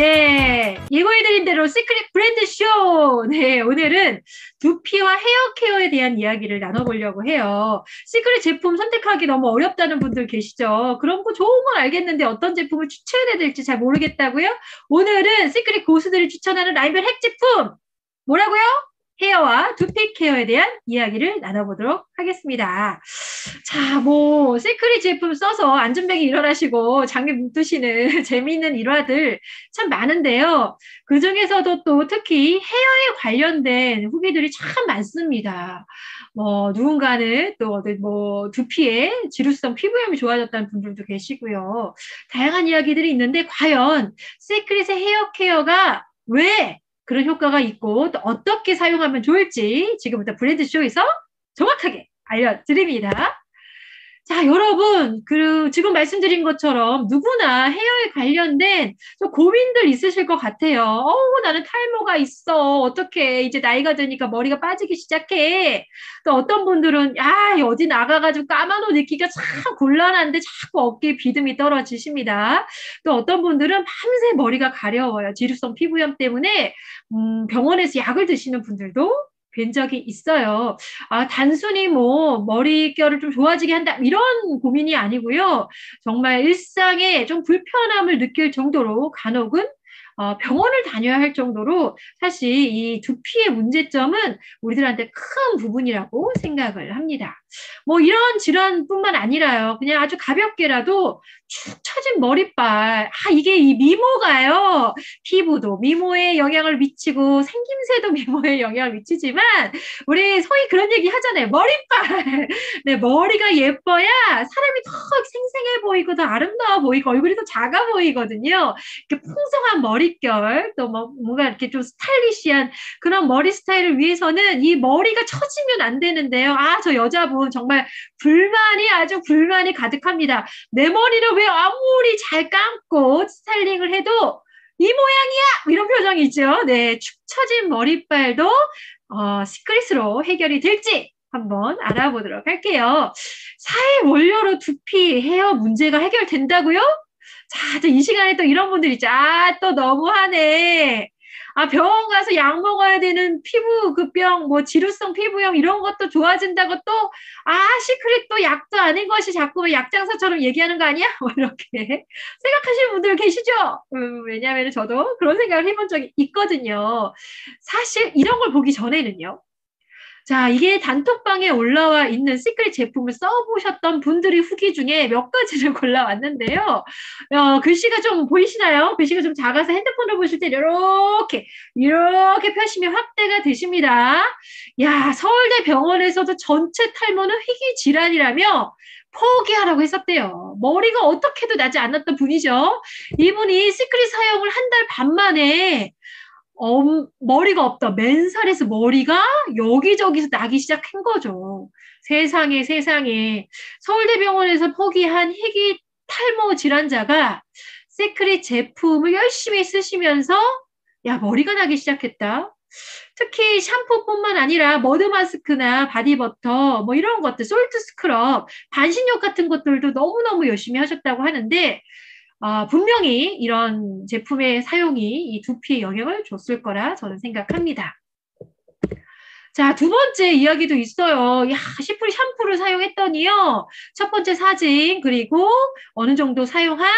네, 예고해드린 대로 시크릿 브랜드 쇼. 네, 오늘은 두피와 헤어 케어에 대한 이야기를 나눠보려고 해요. 시크릿 제품 선택하기 너무 어렵다는 분들 계시죠? 그런 거 좋은 건 알겠는데 어떤 제품을 추천해야 될지 잘 모르겠다고요? 오늘은 시크릿 고수들이 추천하는 라인별 핵 제품! 뭐라고요? 헤어와 두피 케어에 대한 이야기를 나눠보도록 하겠습니다. 자, 뭐 시크릿 제품 써서 안전뱅이 일어나시고 장기 뭉뜨시는 재미있는 일화들 참 많은데요. 그중에서도 또 특히 헤어에 관련된 후기들이 참 많습니다. 누군가는 또 뭐 두피에 지루성 피부염이 좋아졌다는 분들도 계시고요. 다양한 이야기들이 있는데 과연 시크릿의 헤어 케어가 왜 그런 효과가 있고 또 어떻게 사용하면 좋을지 지금부터 브랜드쇼에서 정확하게 알려드립니다. 자, 여러분, 지금 말씀드린 것처럼 누구나 헤어에 관련된 좀 고민들 있으실 것 같아요. 나는 탈모가 있어. 어떻게 이제 나이가 드니까 머리가 빠지기 시작해. 또 어떤 분들은, 어디 나가가지고 까만 옷 입기가 참 곤란한데 자꾸 어깨에 비듬이 떨어지십니다. 또 어떤 분들은 밤새 머리가 가려워요. 지루성 피부염 때문에, 병원에서 약을 드시는 분들도 뵌 적이 있어요. 단순히 뭐 머릿결을 좀 좋아지게 한다 이런 고민이 아니고요. 정말 일상에 좀 불편함을 느낄 정도로 간혹은 병원을 다녀야 할 정도로 사실 이 두피의 문제점은 우리들한테 큰 부분이라고 생각을 합니다. 뭐 이런 질환뿐만 아니라요. 그냥 아주 가볍게라도 축 처진 머리빨. 이게 이 미모가요. 피부도 미모에 영향을 미치고 생김새도 미모에 영향을 미치지만 우리 소위 그런 얘기 하잖아요. 머리빨. 네, 머리가 예뻐야 사람이 더 생생해 보이고 더 아름다워 보이고 얼굴이 더 작아 보이거든요. 이렇게 풍성한 머릿결 또 뭐 뭔가 이렇게 좀 스타일리시한 그런 머리 스타일을 위해서는 이 머리가 처지면 안 되는데요. 저 여자분 정말 아주 불만이 가득합니다. 내 머리를 왜 아무리 잘 감고 스타일링을 해도 이 모양이야! 이런 표정이죠. 네, 축 처진 머리빨도 시크릿으로 해결이 될지 한번 알아보도록 할게요. 사회 원료로 두피, 헤어 문제가 해결된다고요? 자, 또 이 시간에 또 이런 분들 있죠. 또 너무하네. 병원 가서 약 먹어야 되는 피부 급병, 뭐 지루성 피부염 이런 것도 좋아진다고 또, 시크릿 또 약도 아닌 것이 자꾸 약장사처럼 얘기하는 거 아니야? 뭐 이렇게 생각하시는 분들 계시죠? 왜냐하면 저도 그런 생각을 해본 적이 있거든요. 사실 이런 걸 보기 전에는요. 자, 이게 단톡방에 올라와 있는 시크릿 제품을 써보셨던 분들의 후기 중에 몇 가지를 골라왔는데요. 글씨가 좀 보이시나요? 글씨가 좀 작아서 핸드폰으로 보실 때 이렇게 펴시면 확대가 되십니다. 야, 서울대 병원에서도 전체 탈모는 희귀 질환이라며 포기하라고 했었대요. 머리가 어떻게 해도 나지 않았던 분이죠. 이분이 시크릿 사용을 한 달 반 만에 머리가 없다. 맨살에서 머리가 여기저기서 나기 시작한 거죠. 세상에, 세상에. 서울대병원에서 포기한 희귀 탈모 질환자가 시크릿 제품을 열심히 쓰시면서 머리가 나기 시작했다. 특히 샴푸뿐만 아니라 머드 마스크나 바디버터 뭐 이런 것들, 솔트 스크럽, 반신욕 같은 것들도 너무너무 열심히 하셨다고 하는데 분명히 이런 제품의 사용이 이 두피에 영향을 줬을 거라 저는 생각합니다. 자, 두 번째 이야기도 있어요. 시프리 샴푸를 사용했더니요. 첫 번째 사진, 그리고 어느 정도 사용한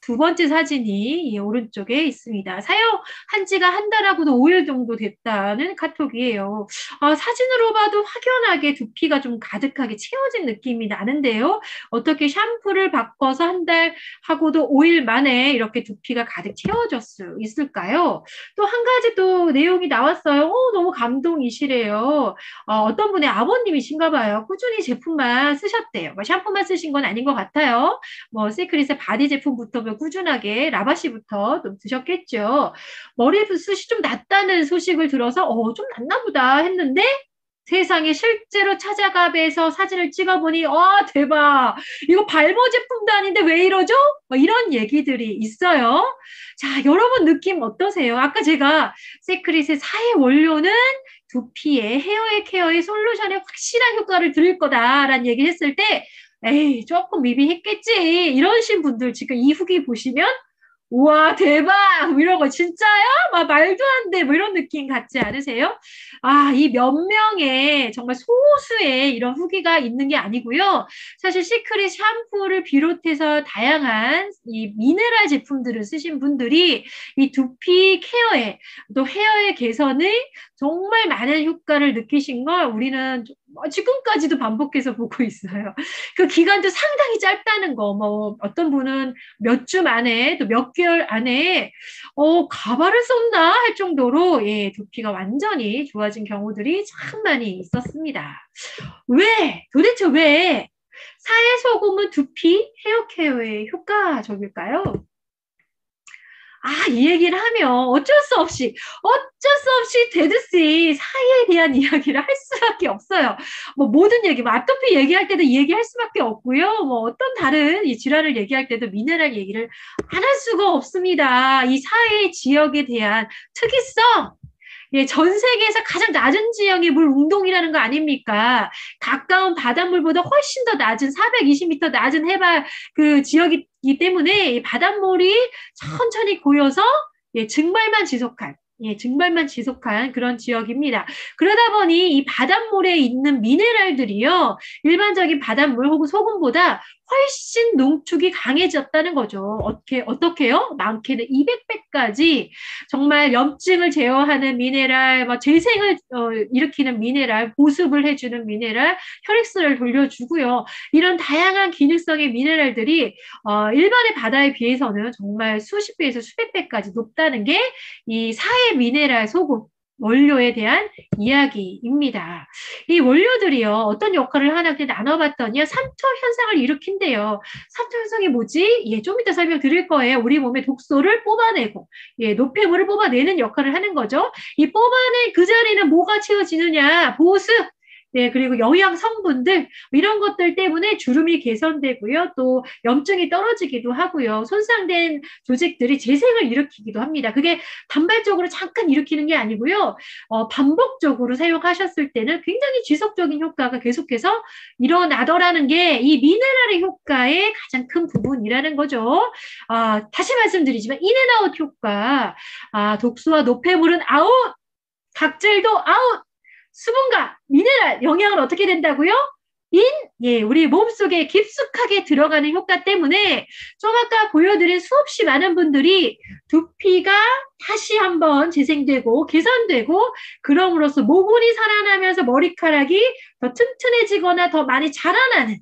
두 번째 사진이 이 오른쪽에 있습니다. 사용한 지가 한 달하고도 5일 정도 됐다는 카톡이에요. 사진으로 봐도 확연하게 두피가 좀 가득하게 채워진 느낌이 나는데요. 어떻게 샴푸를 바꿔서 한 달하고도 5일 만에 이렇게 두피가 가득 채워질 수 있을까요? 또 한 가지 또 내용이 나왔어요. 너무 감동이시래요. 어떤 분의 아버님이신가 봐요. 꾸준히 제품만 쓰셨대요. 뭐 샴푸만 쓰신 건 아닌 것 같아요. 뭐 시크릿의 바디 제품부터 꾸준하게 라바시부터 좀 드셨겠죠. 머리 붓이 좀 낫다는 소식을 들어서 좀 낫나 보다 했는데 세상에 실제로 찾아가 뵈서 사진을 찍어보니 대박 이거 발모 제품도 아닌데 왜 이러죠? 이런 얘기들이 있어요. 자, 여러분 느낌 어떠세요? 아까 제가 시크릿의 사회 원료는 두피에 헤어의 케어의 솔루션에 확실한 효과를 드릴 거다라는 얘기를 했을 때 에이 조금 미비했겠지 이러신 분들 지금 이 후기 보시면 우와, 대박! 뭐 이런 거, 진짜요? 막 말도 안 돼. 뭐 이런 느낌 같지 않으세요? 아, 이 몇 명의 정말 소수의 이런 후기가 있는 게 아니고요. 사실 시크릿 샴푸를 비롯해서 다양한 이 미네랄 제품들을 쓰신 분들이 이 두피 케어에 또 헤어의 개선에 정말 많은 효과를 느끼신 걸 우리는 지금까지도 반복해서 보고 있어요. 그 기간도 상당히 짧다는 거, 뭐 어떤 분은 몇 주 만에 또 몇 개월 안에 가발을 썼나 할 정도로 예, 두피가 완전히 좋아진 경우들이 참 많이 있었습니다. 왜? 도대체 왜 사회소금은 두피 헤어 케어에 효과적일까요? 아, 이 얘기를 하면 어쩔 수 없이 데드씨 사이에 대한 이야기를 할 수밖에 없어요. 뭐 모든 얘기, 뭐 아토피 얘기할 때도 이 얘기 할 수밖에 없고요. 뭐 어떤 다른 이 질환을 얘기할 때도 미네랄 얘기를 안 할 수가 없습니다. 이 사회 지역에 대한 특이성, 예, 전 세계에서 가장 낮은 지형이 물 운동이라는 거 아닙니까? 가까운 바닷물보다 훨씬 더 낮은 420m 낮은 해발 그 지역이기 때문에 이 바닷물이 천천히 고여서 예, 증발만 지속한 그런 지역입니다. 그러다 보니 이 바닷물에 있는 미네랄들이요, 일반적인 바닷물 혹은 소금보다 훨씬 농축이 강해졌다는 거죠. 어떻게요? 많게는 200배까지 정말 염증을 제어하는 미네랄, 뭐 재생을 일으키는 미네랄, 보습을 해주는 미네랄, 혈액순환을 돌려주고요. 이런 다양한 기능성의 미네랄들이 일반의 바다에 비해서는 정말 수십 배에서 수백 배까지 높다는 게 이 사해 미네랄 소금 원료에 대한 이야기입니다. 이 원료들이요, 어떤 역할을 하나 나눠봤더니요, 삼투 현상을 일으킨대요. 삼투 현상이 뭐지? 예, 좀 이따 설명드릴 거예요. 우리 몸의 독소를 뽑아내고, 예, 노폐물을 뽑아내는 역할을 하는 거죠. 이 뽑아낸 그 자리는 뭐가 채워지느냐? 보습! 네, 그리고 영양 성분들, 이런 것들 때문에 주름이 개선되고요. 또 염증이 떨어지기도 하고요. 손상된 조직들이 재생을 일으키기도 합니다. 그게 단발적으로 잠깐 일으키는 게 아니고요. 반복적으로 사용하셨을 때는 굉장히 지속적인 효과가 계속해서 일어나더라는 게 이 미네랄의 효과의 가장 큰 부분이라는 거죠. 다시 말씀드리지만 인앤아웃 효과, 독소와 노폐물은 아웃, 각질도 아웃, 수분과 미네랄, 영양은 어떻게 된다고요? 예, 우리 몸속에 깊숙하게 들어가는 효과 때문에 좀 아까 보여드린 수없이 많은 분들이 두피가 다시 한번 재생되고 개선되고 그럼으로써 모근이 살아나면서 머리카락이 더 튼튼해지거나 더 많이 자라나는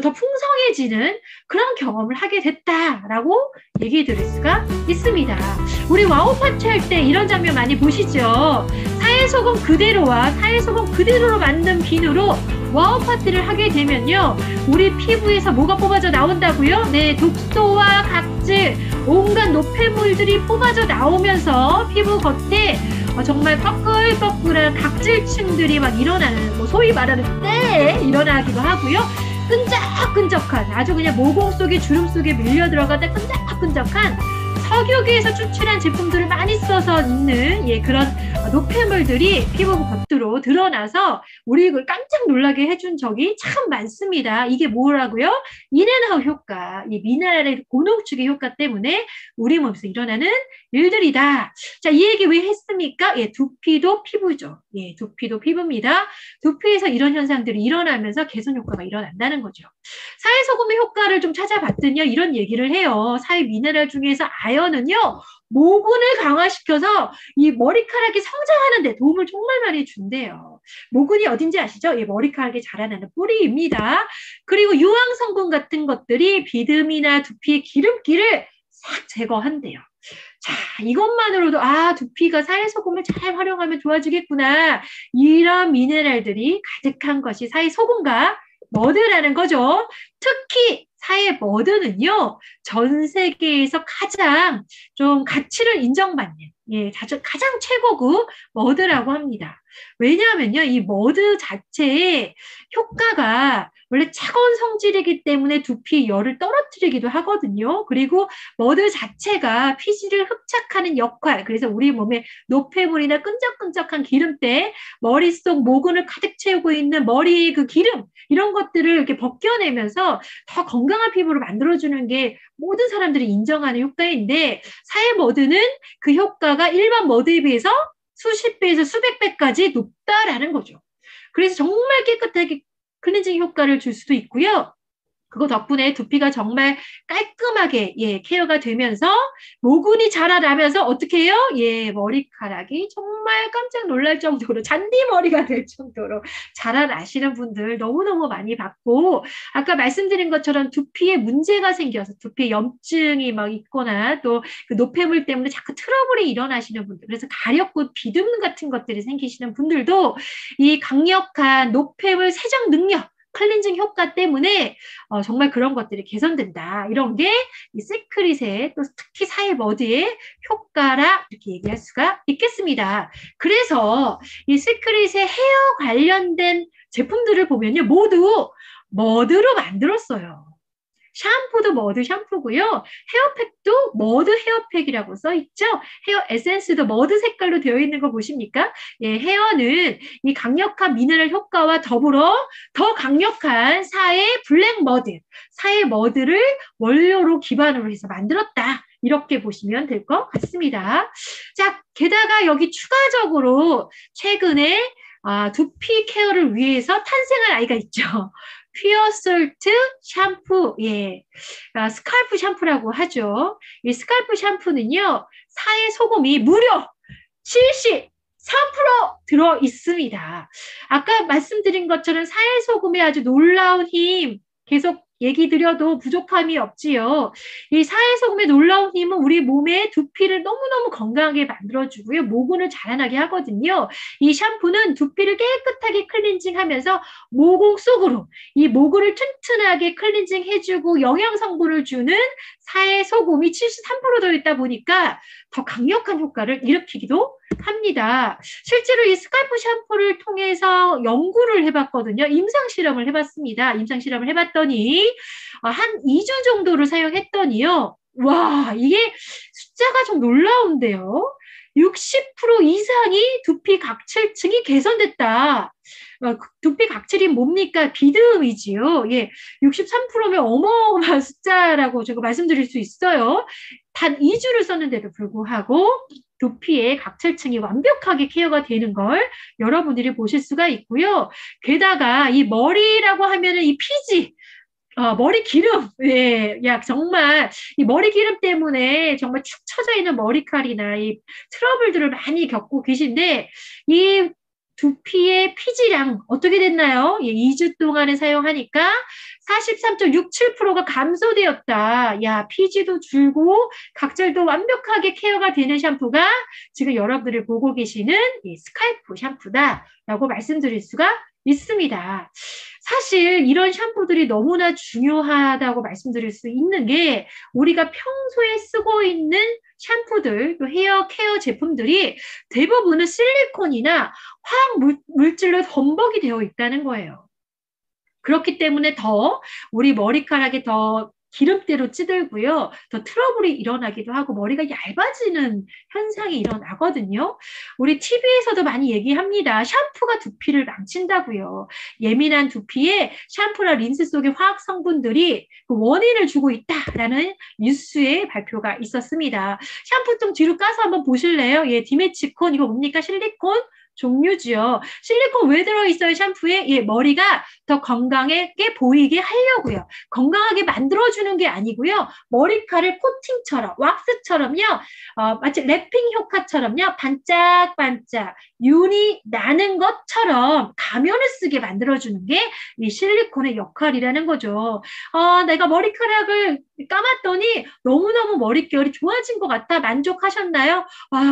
더 풍성해지는 그런 경험을 하게 됐다라고 얘기 드릴 수가 있습니다. 우리 와우 파티 할 때 이런 장면 많이 보시죠? 사해소금 그대로와 사해소금 그대로로 만든 비누로 와우 파티를 하게 되면요, 우리 피부에서 뭐가 뽑아져 나온다고요? 네, 독소와 각질, 온갖 노폐물들이 뽑아져 나오면서 피부 겉에 정말 꺼끌꺼끌한 각질층들이 막 일어나는, 뭐 소위 말하는 때에 일어나기도 하고요. 끈적끈적한, 아주 그냥 모공 속에 주름 속에 밀려 들어가다 끈적끈적한 석유계에서 추출한 제품들을 많이 써서 있는 예, 그런 노폐물들이 피부 겉으로 드러나서 우리를 깜짝 놀라게 해준 적이 참 많습니다. 이게 뭐라고요? 인앤아웃 효과, 이 미네랄의 고농축의 효과 때문에 우리 몸에서 일어나는 일들이다. 자, 이 얘기 왜 했습니까? 예, 두피도 피부죠. 예, 두피도 피부입니다. 두피에서 이런 현상들이 일어나면서 개선 효과가 일어난다는 거죠. 사해소금의 효과를 좀 찾아봤더니요, 이런 얘기를 해요. 사해 미네랄 중에서 아연은요, 모근을 강화시켜서 이 머리카락이 성장하는 데 도움을 정말 많이 준대요. 모근이 어딘지 아시죠? 예, 머리카락이 자라나는 뿌리입니다. 그리고 유황 성분 같은 것들이 비듬이나 두피의 기름기를 싹 제거한대요. 자, 이것만으로도 두피가 사해소금을 잘 활용하면 좋아지겠구나. 이런 미네랄들이 가득한 것이 사해소금과 머드라는 거죠. 특히 사해 머드는요, 전 세계에서 가장 좀 가치를 인정받는 예, 가장 최고급 머드라고 합니다. 왜냐하면요, 이 머드 자체의 효과가 원래 차가운 성질이기 때문에 두피 열을 떨어뜨리기도 하거든요. 그리고 머드 자체가 피지를 흡착하는 역할, 그래서 우리 몸에 노폐물이나 끈적끈적한 기름때, 머릿속 모근을 가득 채우고 있는 머리 그 기름, 이런 것들을 이렇게 벗겨내면서 더 건강한 피부를 만들어주는 게 모든 사람들이 인정하는 효과인데, 사해 머드는 그 효과가 일반 머드에 비해서 수십 배에서 수백 배까지 높다라는 거죠. 그래서 정말 깨끗하게 클렌징 효과를 줄 수도 있고요. 그거 덕분에 두피가 정말 깔끔하게 예, 케어가 되면서 모근이 자라나면서 어떻게 해요? 예, 머리카락이 정말 깜짝 놀랄 정도로 잔디머리가 될 정도로 자라나시는 분들 너무너무 많이 봤고 아까 말씀드린 것처럼 두피에 문제가 생겨서 두피에 염증이 막 있거나 또 그 노폐물 때문에 자꾸 트러블이 일어나시는 분들 그래서 가렵고 비듬 같은 것들이 생기시는 분들도 이 강력한 노폐물 세정 능력 클렌징 효과 때문에 정말 그런 것들이 개선된다. 이런 게 이 시크릿의 또 특히 사해 머드의 효과라 이렇게 얘기할 수가 있겠습니다. 그래서 이 시크릿의 헤어 관련된 제품들을 보면요. 모두 머드로 만들었어요. 샴푸도 머드 샴푸고요. 헤어팩도 머드 헤어팩이라고 써 있죠. 헤어 에센스도 머드 색깔로 되어 있는 거 보십니까? 예, 헤어는 이 강력한 미네랄 효과와 더불어 더 강력한 사해 블랙 머드, 사해 머드를 원료로 기반으로 해서 만들었다. 이렇게 보시면 될 것 같습니다. 자, 게다가 여기 추가적으로 최근에 두피 케어를 위해서 탄생한 아이가 있죠. 퓨어솔트 샴푸, 예, 스칼프 샴푸라고 하죠. 이 스칼프 샴푸는요, 사해 소금이 무려 73% 들어 있습니다. 아까 말씀드린 것처럼 사해 소금의 아주 놀라운 힘, 계속 얘기 드려도 부족함이 없지요. 이 사해소금의 놀라운 힘은 우리 몸의 두피를 너무너무 건강하게 만들어주고요. 모근을 자라나게 하거든요. 이 샴푸는 두피를 깨끗하게 클렌징하면서 모공 속으로 이 모근을 튼튼하게 클렌징 해주고 영양 성분을 주는 사해소금이 73% 들어있다 보니까 더 강력한 효과를 일으키기도 합니다. 실제로 이 스칼프 샴푸를 통해서 연구를 해봤거든요. 임상실험을 해봤습니다. 임상실험을 해봤더니 한 2주 정도를 사용했더니요. 와, 이게 숫자가 좀 놀라운데요. 60% 이상이 두피 각질층이 개선됐다. 두피 각질이 뭡니까? 비듬이지요. 예, 63%면 어마어마한 숫자라고 제가 말씀드릴 수 있어요. 단 2주를 썼는데도 불구하고 두피의 각질층이 완벽하게 케어가 되는 걸 여러분들이 보실 수가 있고요. 게다가 이 머리라고 하면은 이 피지, 머리 기름, 예, 야, 정말, 이 머리 기름 때문에 정말 축 처져 있는 머리칼이나 이 트러블들을 많이 겪고 계신데, 이 두피의 피지량 어떻게 됐나요? 예, 2주 동안에 사용하니까 43.67%가 감소되었다. 야, 피지도 줄고 각질도 완벽하게 케어가 되는 샴푸가 지금 여러분들이 보고 계시는 이 스칼프 샴푸다라고 말씀드릴 수가 있습니다. 사실 이런 샴푸들이 너무나 중요하다고 말씀드릴 수 있는 게 우리가 평소에 쓰고 있는 샴푸들, 또 헤어 케어 제품들이 대부분은 실리콘이나 화학 물질로 범벅이 되어 있다는 거예요. 그렇기 때문에 더 우리 머리카락이 더 기름때로 찌들고요. 더 트러블이 일어나기도 하고 머리가 얇아지는 현상이 일어나거든요. 우리 TV에서도 많이 얘기합니다. 샴푸가 두피를 망친다고요. 예민한 두피에 샴푸나 린스 속의 화학 성분들이 그 원인을 주고 있다라는 뉴스의 발표가 있었습니다. 샴푸 좀 뒤로 까서 한번 보실래요? 예, 디메치콘 이거 뭡니까? 실리콘? 종류지요. 실리콘 왜 들어있어요, 샴푸에? 예, 머리가 더 건강하게 보이게 하려고요. 건강하게 만들어주는 게 아니고요. 머리카락을 코팅처럼, 왁스처럼요. 마치 랩핑 효과처럼요. 반짝반짝 윤이 나는 것처럼 가면을 쓰게 만들어주는 게 이 실리콘의 역할이라는 거죠. 내가 머리카락을 감았더니 너무너무 머릿결이 좋아진 것 같아. 만족하셨나요?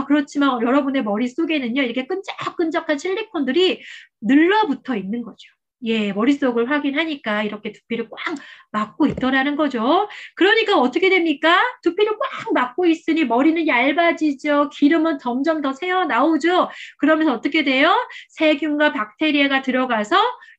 그렇지만 여러분의 머릿속에는요, 이렇게 끈적끈적한 실리콘들이 늘러붙어 있는 거죠. 예, 머릿속을 확인하니까 이렇게 두피를 꽉 막고 있더라는 거죠. 그러니까 어떻게 됩니까? 두피를 꽉 막고 있으니 머리는 얇아지죠. 기름은 점점 더 새어 나오죠. 그러면서 어떻게 돼요? 세균과 박테리아가 들어가서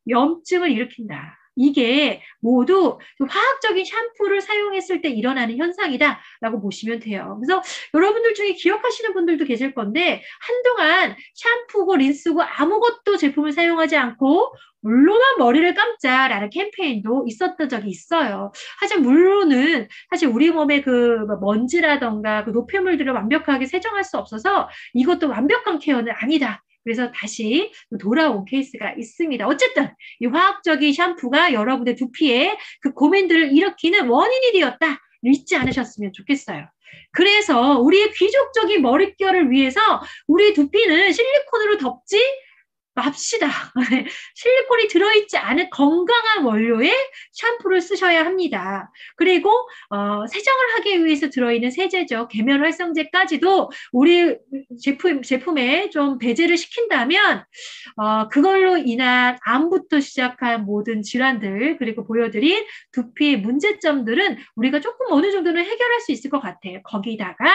염증을 일으킨다. 이게 모두 화학적인 샴푸를 사용했을 때 일어나는 현상이다라고 보시면 돼요. 그래서 여러분들 중에 기억하시는 분들도 계실 건데 한동안 샴푸고 린스고 아무것도 제품을 사용하지 않고 물로만 머리를 감자라는 캠페인도 있었던 적이 있어요. 하지만 물로는 사실 우리 몸의 그 먼지라던가 그 노폐물들을 완벽하게 세정할 수 없어서 이것도 완벽한 케어는 아니다. 그래서 다시 돌아온 케이스가 있습니다. 어쨌든 이 화학적인 샴푸가 여러분의 두피에 그 고민들을 일으키는 원인이 되었다. 잊지 않으셨으면 좋겠어요. 그래서 우리의 귀족적인 머릿결을 위해서 우리 두피는 실리콘으로 덮지 맙시다. 실리콘이 들어있지 않은 건강한 원료의 샴푸를 쓰셔야 합니다. 그리고 세정을 하기 위해서 들어있는 세제죠. 계면활성제까지도 우리 제품에 좀 배제를 시킨다면 그걸로 인한 암부터 시작한 모든 질환들 그리고 보여드린 두피의 문제점들은 우리가 조금 어느 정도는 해결할 수 있을 것 같아요. 거기다가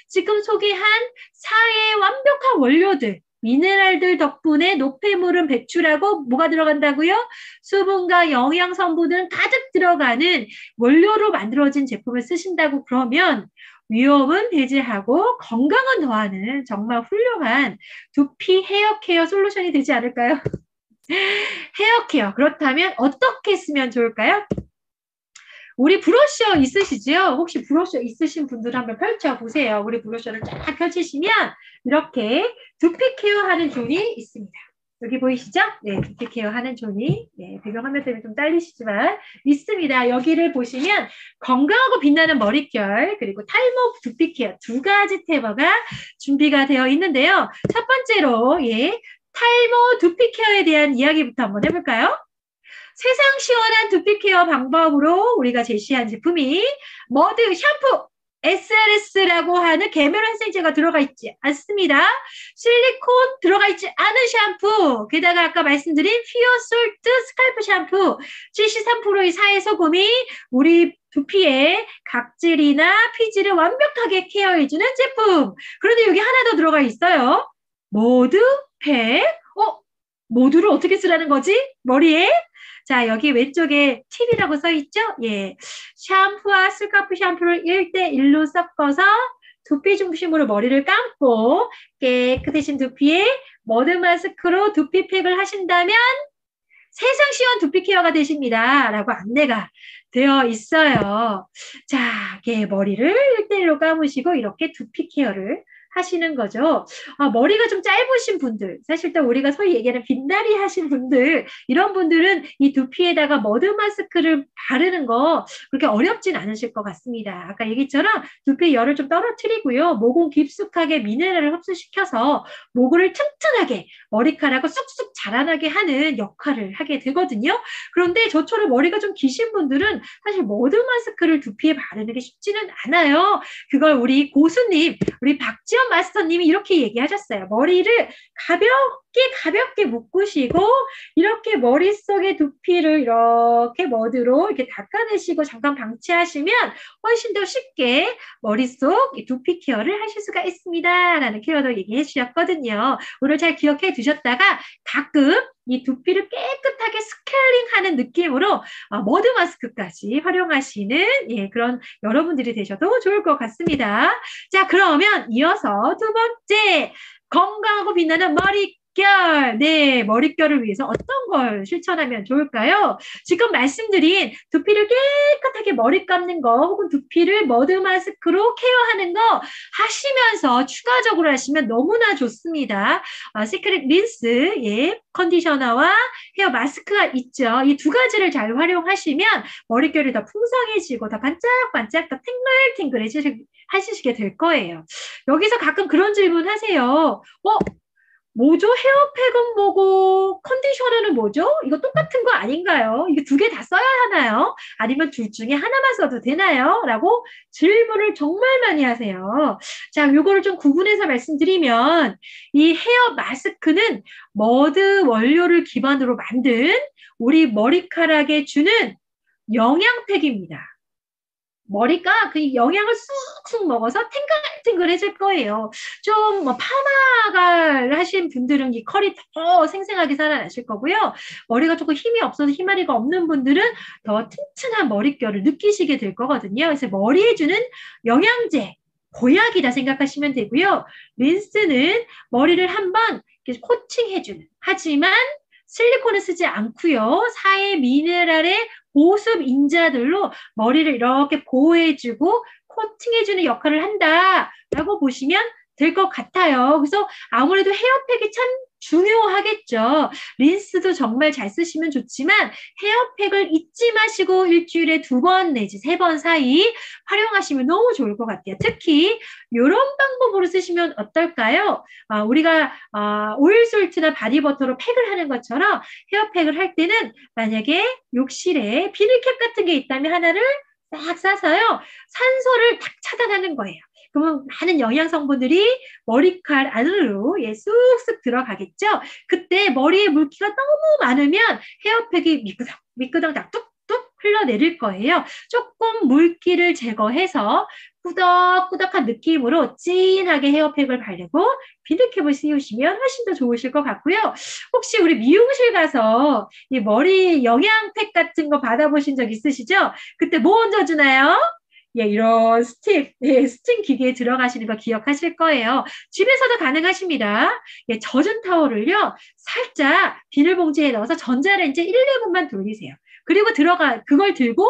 지금 소개한 사회의 완벽한 원료들 미네랄들 덕분에 노폐물은 배출하고 뭐가 들어간다고요? 수분과 영양 성분은 가득 들어가는 원료로 만들어진 제품을 쓰신다고 그러면 위험은 배제하고 건강은 더하는 정말 훌륭한 두피 헤어 케어 솔루션이 되지 않을까요? 헤어 케어. 그렇다면 어떻게 쓰면 좋을까요? 우리 브러셔 있으시죠? 혹시 브러셔 있으신 분들 한번 펼쳐보세요. 우리 브러셔를 쫙 펼치시면 이렇게 두피 케어하는 존이 있습니다. 여기 보이시죠? 네, 두피 케어하는 존이 배경화면 때문에 좀 딸리시지만 있습니다. 여기를 보시면 건강하고 빛나는 머릿결 그리고 탈모 두피 케어 두 가지 템버가 준비가 되어 있는데요. 첫 번째로 탈모 두피 케어에 대한 이야기부터 한번 해볼까요? 세상 시원한 두피 케어 방법으로 우리가 제시한 제품이 머드 샴푸 SRS라고 하는 계면활성제가 들어가 있지 않습니다. 실리콘 들어가 있지 않은 샴푸 게다가 아까 말씀드린 피어 솔트 스칼프 샴푸 73%의 사회소금이 우리 두피의 각질이나 피지를 완벽하게 케어해주는 제품. 그런데 여기 하나 더 들어가 있어요. 모드팩. 모드를 어떻게 쓰라는 거지? 머리에? 자, 여기 왼쪽에 팁이라고 써있죠? 예. 샴푸와 스카프 샴푸를 1대1로 섞어서 두피 중심으로 머리를 감고 깨끗해진 두피에 머드 마스크로 두피팩을 하신다면 세상 시원 두피 케어가 되십니다. 라고 안내가 되어 있어요. 자, 머리를 1대1로 감으시고 이렇게 두피 케어를 하시는 거죠. 머리가 좀 짧으신 분들, 사실 또 우리가 소위 얘기하는 빈다리 하신 분들, 이런 분들은 이 두피에다가 머드 마스크를 바르는 거 그렇게 어렵진 않으실 것 같습니다. 아까 얘기처럼 두피의 열을 좀 떨어뜨리고요. 모공 깊숙하게 미네랄을 흡수시켜서 모공을 튼튼하게 머리카락을 쑥쑥 자라나게 하는 역할을 하게 되거든요. 그런데 저처럼 머리가 좀 기신 분들은 사실 머드 마스크를 두피에 바르는 게 쉽지는 않아요. 그걸 우리 고수님, 우리 박지원 마스터님이 이렇게 얘기하셨어요. 머리를 가볍게 묶으시고 이렇게 머릿속에 두피를 이렇게 머드로 이렇게 닦아내시고 잠깐 방치하시면 훨씬 더 쉽게 머릿속 두피 케어를 하실 수가 있습니다. 라는 케어도 얘기해 주셨거든요. 오늘 잘 기억해 두셨다가 가끔 이 두피를 깨끗하게 스케일링하는 느낌으로 머드 마스크까지 활용하시는 그런 여러분들이 되셔도 좋을 것 같습니다. 자, 그러면 이어서 두 번째 건강하고 빛나는 머릿결. 네, 머릿결을 위해서 어떤 걸 실천하면 좋을까요? 지금 말씀드린 두피를 깨끗하게 머리 감는 거 혹은 두피를 머드 마스크로 케어하는 거 하시면서 추가적으로 하시면 너무나 좋습니다. 시크릿 린스, 컨디셔너와 헤어 마스크가 있죠. 이 두 가지를 잘 활용하시면 머릿결이 더 풍성해지고 더 반짝반짝 더 탱글탱글해지시게 될 거예요. 여기서 가끔 그런 질문 하세요. 뭐죠? 헤어팩은 뭐고 컨디셔너는 뭐죠? 이거 똑같은 거 아닌가요? 이게 두 개 다 써야 하나요? 아니면 둘 중에 하나만 써도 되나요? 라고 질문을 정말 많이 하세요. 자, 요거를 좀 구분해서 말씀드리면 이 헤어 마스크는 머드 원료를 기반으로 만든 우리 머리카락에 주는 영양팩입니다. 머리가 그 영양을 쑥쑥 먹어서 탱글탱글해질 거예요. 좀 뭐 파마가 하신 분들은 이 컬이 더 생생하게 살아나실 거고요. 머리가 조금 힘이 없어서 힘마리가 없는 분들은 더 튼튼한 머릿결을 느끼시게 될 거거든요. 그래서 머리에 주는 영양제, 보약이다 생각하시면 되고요. 린스는 머리를 한번 코팅해주는. 하지만 실리콘을 쓰지 않고요. 사해 미네랄의 보습 인자들로 머리를 이렇게 보호해주고 코팅해주는 역할을 한다라고 보시면 될 것 같아요. 그래서 아무래도 헤어팩이 참 중요하겠죠. 린스도 정말 잘 쓰시면 좋지만 헤어팩을 잊지 마시고 일주일에 2번 내지 3번 사이 활용하시면 너무 좋을 것 같아요. 특히 이런 방법으로 쓰시면 어떨까요? 우리가 오일솔트나 바디버터로 팩을 하는 것처럼 헤어팩을 할 때는 만약에 욕실에 비닐캡 같은 게 있다면 하나를 딱 싸서요. 산소를 딱 차단하는 거예요. 그러면 많은 영양 성분들이 머리칼 안으로 쑥쑥 들어가겠죠. 그때 머리에 물기가 너무 많으면 헤어팩이 미끄덩 다 뚝뚝 흘러내릴 거예요. 조금 물기를 제거해서 꾸덕꾸덕한 느낌으로 진하게 헤어팩을 바르고 비늘캡을 씌우시면 훨씬 더 좋으실 것 같고요. 혹시 우리 미용실 가서 이 머리 영양팩 같은 거 받아보신 적 있으시죠? 그때 뭐 얹어주나요? 예, 이런 스팀 기계에 들어가시는 거 기억하실 거예요. 집에서도 가능하십니다. 예, 젖은 타월을요, 살짝 비닐봉지에 넣어서 전자레인지에 1, 2분만 돌리세요. 그리고 그걸 들고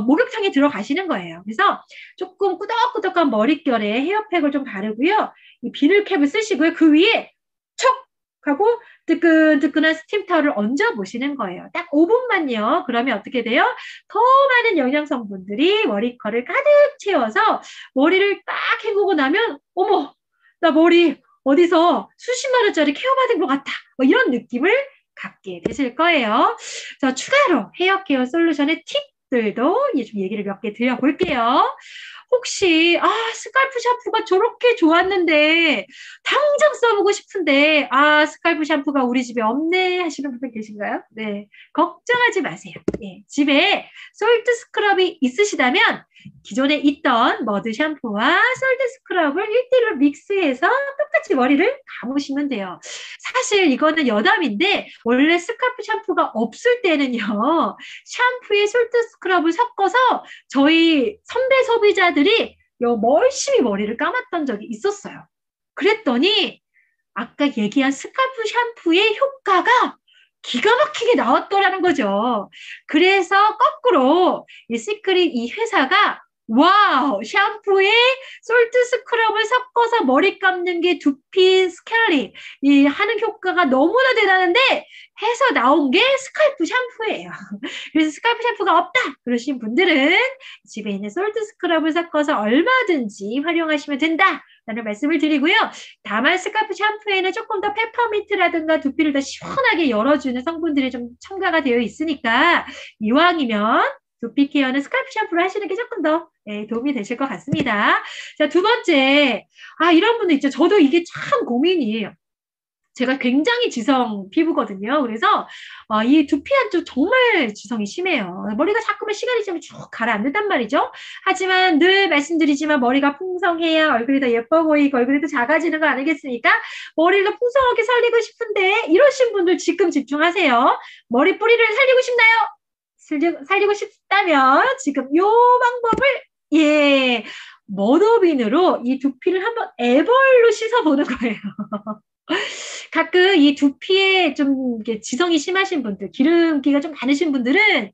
목욕탕에 들어가시는 거예요. 그래서 조금 꾸덕꾸덕한 머릿결에 헤어팩을 좀 바르고요. 이 비닐캡을 쓰시고요. 그 위에 촉! 하고 뜨끈뜨끈한 스팀 타월을 얹어 보시는 거예요. 딱 5분만요. 그러면 어떻게 돼요? 더 많은 영양 성분들이 머리컬을 가득 채워서 머리를 딱 헹구고 나면 어머, 나 머리 어디서 수십만 원짜리 케어 받은 것 같아. 뭐 이런 느낌을 갖게 되실 거예요. 자, 추가로 헤어 케어 솔루션의 팁들도 좀 얘기를 몇 개 드려볼게요. 혹시 스칼프 샴푸가 저렇게 좋았는데 당장 써보고 싶은데 스칼프 샴푸가 우리 집에 없네 하시는 분들 계신가요? 네, 걱정하지 마세요. 예, 집에 솔트 스크럽이 있으시다면 기존에 있던 머드 샴푸와 솔트 스크럽을 1대1로 믹스해서 똑같이 머리를 감으시면 돼요. 사실 이거는 여담인데 원래 스칼프 샴푸가 없을 때는요, 샴푸에 솔트 스크럽을 섞어서 저희 선배 소비자들이 열심히 머리를 감았던 적이 있었어요. 그랬더니 아까 얘기한 스칼프 샴푸의 효과가 기가 막히게 나왔더라는 거죠. 그래서 거꾸로 이 시크릿 이 회사가 와우, 샴푸에 솔트 스크럽을 섞어서 머리 감는 게 두피 스케일링 이 하는 효과가 너무나 대단한데 해서 나온 게 스칼프 샴푸예요. 그래서 스칼프 샴푸가 없다 그러신 분들은 집에 있는 솔트 스크럽을 섞어서 얼마든지 활용하시면 된다라는 말씀을 드리고요. 다만 스칼프 샴푸에는 조금 더 페퍼민트라든가 두피를 더 시원하게 열어주는 성분들이 좀 첨가가 되어 있으니까 이왕이면 두피 케어는 스칼프 샴푸를 하시는 게 조금 더 도움이 되실 것 같습니다. 자, 두 번째, 이런 분도 있죠. 저도 이게 참 고민이에요. 제가 굉장히 지성 피부거든요. 그래서 이 두피 한쪽 정말 지성이 심해요. 머리가 자꾸만 시간이 지나면 쭉 가라앉는단 말이죠. 하지만 늘 말씀드리지만 머리가 풍성해야 얼굴이 더 예뻐 보이고 얼굴이 더 작아지는 거 아니겠습니까? 머리를 더 풍성하게 살리고 싶은데 이러신 분들 지금 집중하세요. 머리 뿌리를 살리고 싶나요? 살리고 싶다면 지금 요 방법을 머더빈으로 이 두피를 한번 애벌로 씻어보는 거예요. 가끔 이 두피에 좀 지성이 심하신 분들, 기름기가 좀 많으신 분들은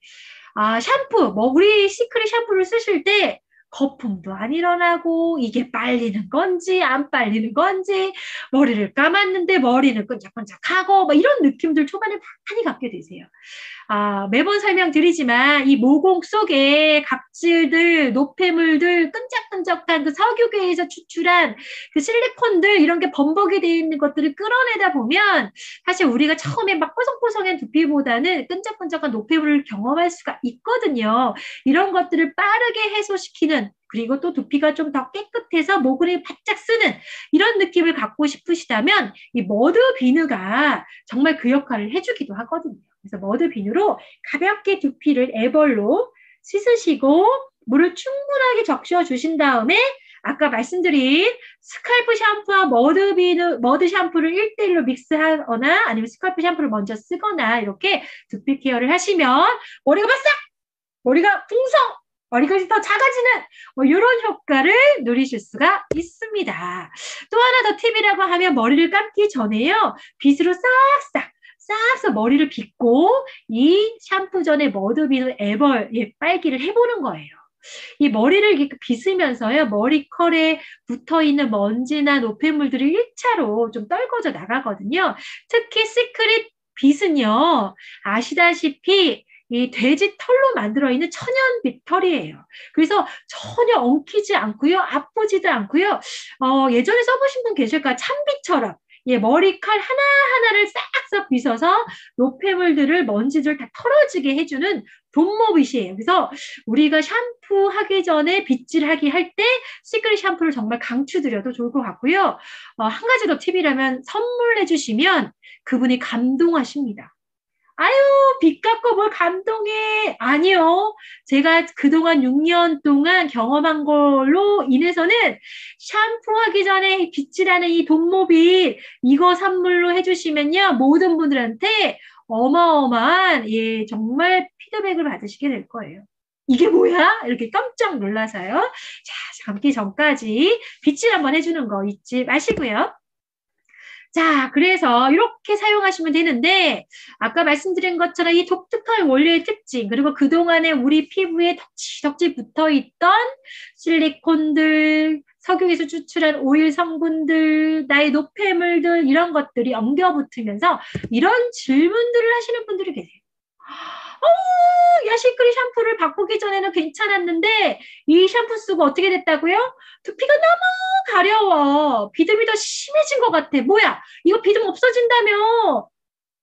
샴푸, 우리 시크릿 샴푸를 쓰실 때 거품도 안 일어나고 이게 빨리는 건지 안 빨리는 건지 머리를 감았는데 머리는 끈적끈적하고 이런 느낌들 초반에 많이 갖게 되세요. 매번 설명드리지만 이 모공 속에 각질들, 노폐물들, 끈적끈적한 그 석유계에서 추출한 그 실리콘들 이런 게 범벅이 되어 있는 것들을 끌어내다 보면 사실 우리가 처음에 막 뽀송뽀송한 두피보다는 끈적끈적한 노폐물을 경험할 수가 있거든요. 이런 것들을 빠르게 해소시키는 그리고 또 두피가 좀 더 깨끗해서 모근이 바짝 쓰는 이런 느낌을 갖고 싶으시다면 이 머드 비누가 정말 그 역할을 해주기도 하거든요. 그래서 머드 비누로 가볍게 두피를 애벌로 씻으시고 물을 충분하게 적셔 주신 다음에 아까 말씀드린 스칼프 샴푸와 머드 비누, 머드 샴푸를 1대1로 믹스하거나 아니면 스칼프 샴푸를 먼저 쓰거나 이렇게 두피 케어를 하시면 머리가 바싹! 머리가 풍성! 머리까지 더 작아지는 이런 효과를 누리실 수가 있습니다. 또 하나 더 팁이라고 하면 머리를 감기 전에요. 빗으로 싹싹 머리를 빗고 이 샴푸 전에 머드 비누 애벌 빨기를 해보는 거예요. 이 머리를 이렇게 빗으면서요. 머리컬에 붙어있는 먼지나 노폐물들이 1차로 좀 떨궈져 나가거든요. 특히 시크릿 빗은요. 아시다시피 이 돼지 털로 만들어 있는 천연빛 털이에요. 그래서 전혀 엉키지 않고요. 아프지도 않고요. 예전에 써보신 분 계실까? 참빗처럼. 머리칼 하나하나를 싹싹 빗어서 노폐물들을 먼지들 다 털어지게 해주는 돈모빗이에요. 그래서 우리가 샴푸하기 전에 빗질하기 할 때 시크릿 샴푸를 정말 강추드려도 좋을 것 같고요. 한 가지 더 팁이라면 선물해 주시면 그분이 감동하십니다. 아유, 빚 갖고 뭘 감동해. 아니요. 제가 그동안 6년 동안 경험한 걸로 인해서는 샴푸하기 전에 빗질하는 이 돈모빗 이거 선물로 해주시면요. 모든 분들한테 어마어마한 정말 피드백을 받으시게 될 거예요. 이게 뭐야? 이렇게 깜짝 놀라서요. 자, 감기 전까지 빗질 한번 해주는 거 잊지 마시고요. 자, 그래서 이렇게 사용하시면 되는데 아까 말씀드린 것처럼 이 독특한 원료의 특징 그리고 그동안에 우리 피부에 덕지덕지 붙어있던 실리콘들, 석유에서 추출한 오일 성분들, 나의 노폐물들 이런 것들이 엉겨붙으면서 이런 질문들을 하시는 분들이 계세요. 야, 시크릿 샴푸를 바꾸기 전에는 괜찮았는데 이 샴푸 쓰고 어떻게 됐다고요? 두피가 너무 가려워. 비듬이 더 심해진 것 같아. 뭐야? 이거 비듬 없어진다며.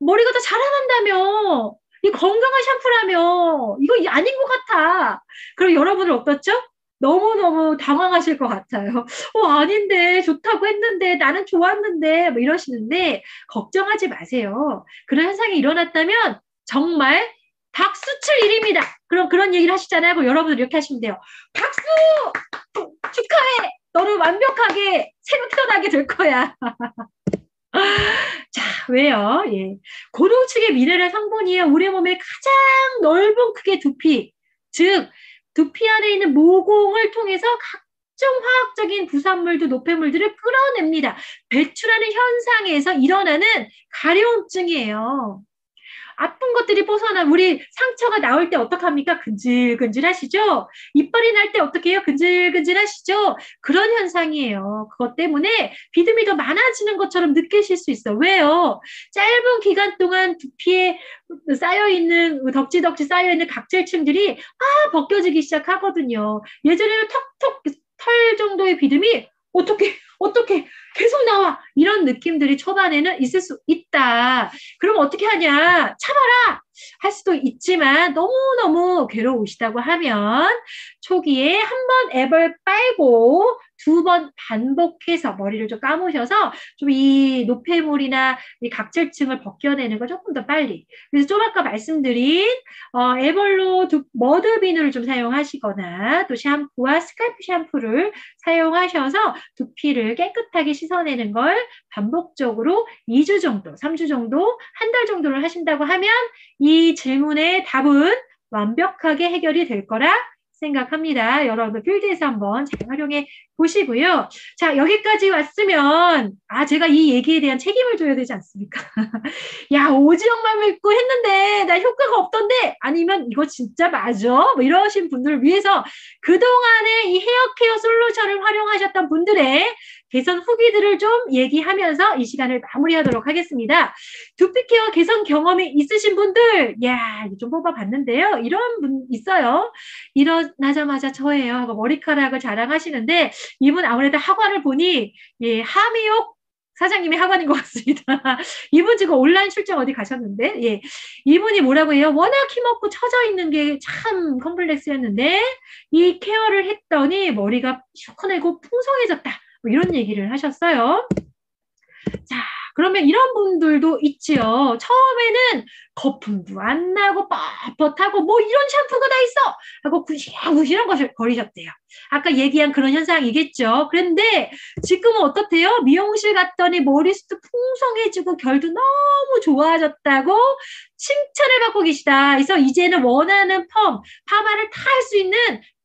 머리가 더 자라난다며. 이 건강한 샴푸라며. 이거 아닌 것 같아. 그럼 여러분은 어떻죠? 너무너무 당황하실 것 같아요. 아닌데, 좋다고 했는데, 나는 좋았는데, 뭐 이러시는데, 걱정하지 마세요. 그런 현상이 일어났다면, 정말 박수 칠 일입니다. 그럼 그런 얘기를 하시잖아요. 그럼 여러분들 이렇게 하시면 돼요. 박수! 축하해! 너는 완벽하게 새로 태어나게 될 거야. 자, 왜요? 고농축의 미네랄 성분이에요. 우리 몸의 가장 넓은 크기의 두피. 즉, 두피 안에 있는 모공을 통해서 각종 화학적인 부산물도 노폐물들을 끌어냅니다. 배출하는 현상에서 일어나는 가려움증이에요. 아픈 것들이 벗어나 우리 상처가 나올 때 어떡합니까? 근질근질하시죠? 이빨이 날 때 어떻게 해요? 근질근질하시죠? 그런 현상이에요. 그것 때문에 비듬이 더 많아지는 것처럼 느끼실 수 있어요. 왜요? 짧은 기간 동안 두피에 쌓여있는 덕지덕지 쌓여있는 각질층들이 벗겨지기 시작하거든요. 예전에는 턱턱 털 정도의 비듬이 어떻게 계속 나와 이런 느낌들이 초반에는 있을 수 있다. 그럼 어떻게 하냐? 참아라 할 수도 있지만 너무너무 괴로우시다고 하면 초기에 한 번 앱을 빨고 2번 반복해서 머리를 좀 감으셔서 좀 이 노폐물이나 이 각질층을 벗겨내는 거 조금 더 빨리. 그래서 좀 아까 말씀드린 애벌로 머드 비누를 좀 사용하시거나 또 샴푸와 스칼프 샴푸를 사용하셔서 두피를 깨끗하게 씻어내는 걸 반복적으로 2주 정도, 3주 정도, 한 달 정도를 하신다고 하면 이 질문의 답은 완벽하게 해결이 될 거라 생각합니다. 여러분 필드에서 한번 잘 활용해 보시고요. 자, 여기까지 왔으면 제가 이 얘기에 대한 책임을 져야 되지 않습니까? 야, 오지영만 믿고 했는데 나 효과가 없던데 아니면 이거 진짜 맞아? 뭐 이러신 분들을 위해서 그동안에 이 헤어케어 솔루션을 활용하셨던 분들의 개선 후기들을 좀 얘기하면서 이 시간을 마무리하도록 하겠습니다. 두피 케어 개선 경험이 있으신 분들, 야, 좀 뽑아봤는데요. 이런 분 있어요. 일어나자마자 저예요 하고 머리카락을 자랑하시는데 이분 아무래도 학원을 보니 예, 하미옥 사장님의 학원인 것 같습니다. 이분 지금 온라인 출장 어디 가셨는데, 예. 이분이 뭐라고 해요? 워낙 힘없고 처져 있는 게 참 컴플렉스였는데, 이 케어를 했더니 머리가 시원하고 풍성해졌다. 뭐 이런 얘기를 하셨어요. 자, 그러면 이런 분들도 있지요. 처음에는 거품도 안 나고 뻣뻣하고 뭐 이런 샴푸가 다 있어 하고 구시렁구시렁 거리셨대요. 아까 얘기한 그런 현상이겠죠. 그런데 지금은 어떻대요? 미용실 갔더니 머리숱도 풍성해지고 결도 너무 좋아졌다고 칭찬을 받고 계시다. 그래서 이제는 원하는 파마를 다 할 수 있는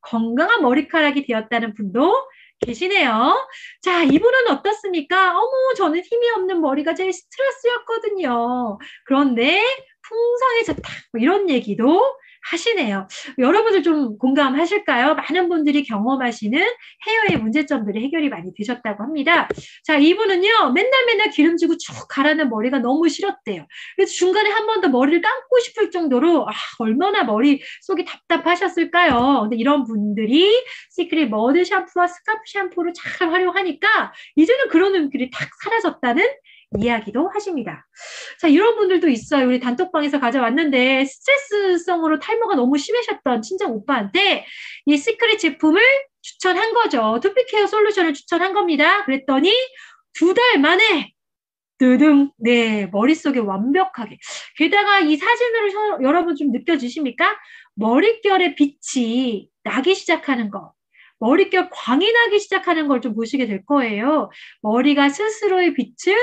건강한 머리카락이 되었다는 분도 계시네요. 자, 이분은 어떻습니까? 어머, 저는 힘이 없는 머리가 제일 스트레스였거든요. 그런데 풍성해졌다. 뭐 이런 얘기도 하시네요. 여러분들 좀 공감하실까요? 많은 분들이 경험하시는 헤어의 문제점들이 해결이 많이 되셨다고 합니다. 자, 이분은요, 맨날 기름지고 쭉 가라는 머리가 너무 싫었대요. 그래서 중간에 한 번 더 머리를 감고 싶을 정도로, 얼마나 머릿속이 답답하셨을까요? 근데 이런 분들이 시크릿 머드 샴푸와 스카프 샴푸를 잘 활용하니까, 이제는 그런 눈길이 탁 사라졌다는 이야기도 하십니다. 자, 이런 분들도 있어요. 우리 단톡방에서 가져왔는데 스트레스성으로 탈모가 너무 심하셨던 친정 오빠한테 이 시크릿 제품을 추천한 거죠. 두피 케어 솔루션을 추천한 겁니다. 그랬더니 2달 만에 뜨등, 네, 머릿속에 완벽하게. 게다가 이 사진으로 여러분 좀 느껴지십니까? 머릿결의 빛이 나기 시작하는 거. 머릿결 광이 나기 시작하는 걸 좀 보시게 될 거예요. 머리가 스스로의 빛을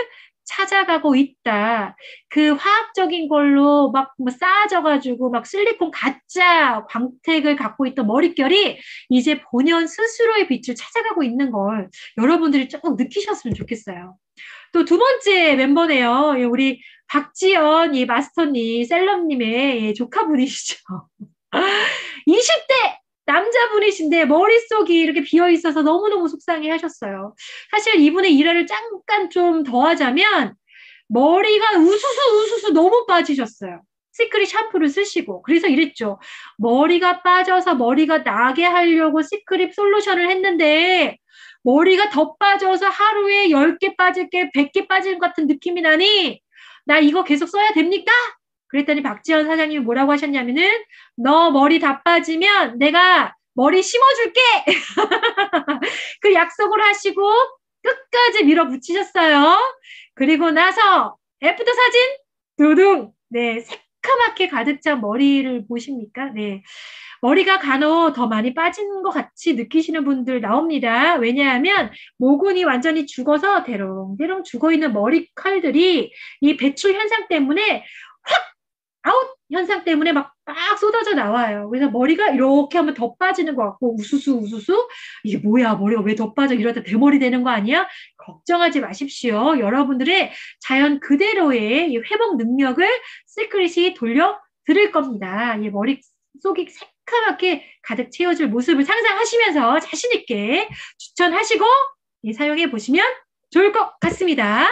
찾아가고 있다. 그 화학적인 걸로 막 쌓아져가지고 막 실리콘 가짜 광택을 갖고 있던 머릿결이 이제 본연 스스로의 빛을 찾아가고 있는 걸 여러분들이 조금 느끼셨으면 좋겠어요. 또 2번째 멤버네요. 우리 박지연 이 마스터님, 셀럽님의 조카분이시죠. 20대 남자분이신데 머릿속이 이렇게 비어있어서 너무너무 속상해 하셨어요. 사실 이분의 일화를 잠깐 좀 더 하자면 머리가 우수수 너무 빠지셨어요. 시크릿 샴푸를 쓰시고 그래서 이랬죠. 머리가 빠져서 머리가 나게 하려고 시크릿 솔루션을 했는데 머리가 더 빠져서 하루에 10개 빠질 게 100개 빠지는 것 같은 느낌이 나니 나 이거 계속 써야 됩니까? 그랬더니 박지연 사장님이 뭐라고 하셨냐면은 너 머리 다 빠지면 내가 머리 심어줄게. 그 약속을 하시고 끝까지 밀어붙이셨어요. 그리고 나서 애프터 사진 두둥. 네, 새까맣게 가득 찬 머리를 보십니까? 네. 머리가 간혹 더 많이 빠진 것 같이 느끼시는 분들 나옵니다. 왜냐하면 모근이 완전히 죽어서 대롱대롱 죽어있는 머리칼들이 이 배출 현상 때문에 확 아웃 현상 때문에 막 쏟아져 나와요. 그래서 머리가 이렇게 하면 더 빠지는 것 같고 우수수 이게 뭐야 머리가 왜 더 빠져 이러다 대머리 되는 거 아니야? 걱정하지 마십시오. 여러분들의 자연 그대로의 이 회복 능력을 시크릿이 돌려드릴 겁니다. 이 머릿속이 새까맣게 가득 채워질 모습을 상상하시면서 자신 있게 추천하시고 사용해 보시면 좋을 것 같습니다.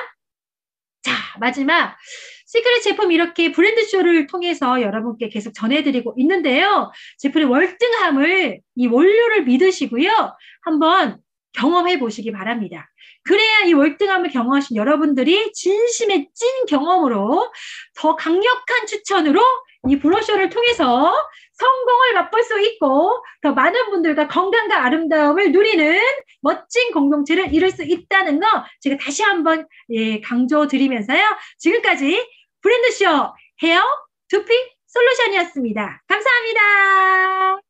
자, 마지막 시크릿 제품 이렇게 브랜드쇼를 통해서 여러분께 계속 전해드리고 있는데요. 제품의 월등함을 이 원료를 믿으시고요. 한번 경험해 보시기 바랍니다. 그래야 이 월등함을 경험하신 여러분들이 진심의 찐 경험으로 더 강력한 추천으로 이 브로셔를 통해서 성공을 맛볼 수 있고 더 많은 분들과 건강과 아름다움을 누리는 멋진 공동체를 이룰 수 있다는 거 제가 다시 한번 강조드리면서요. 지금까지 브랜드쇼 헤어 두피 솔루션이었습니다. 감사합니다.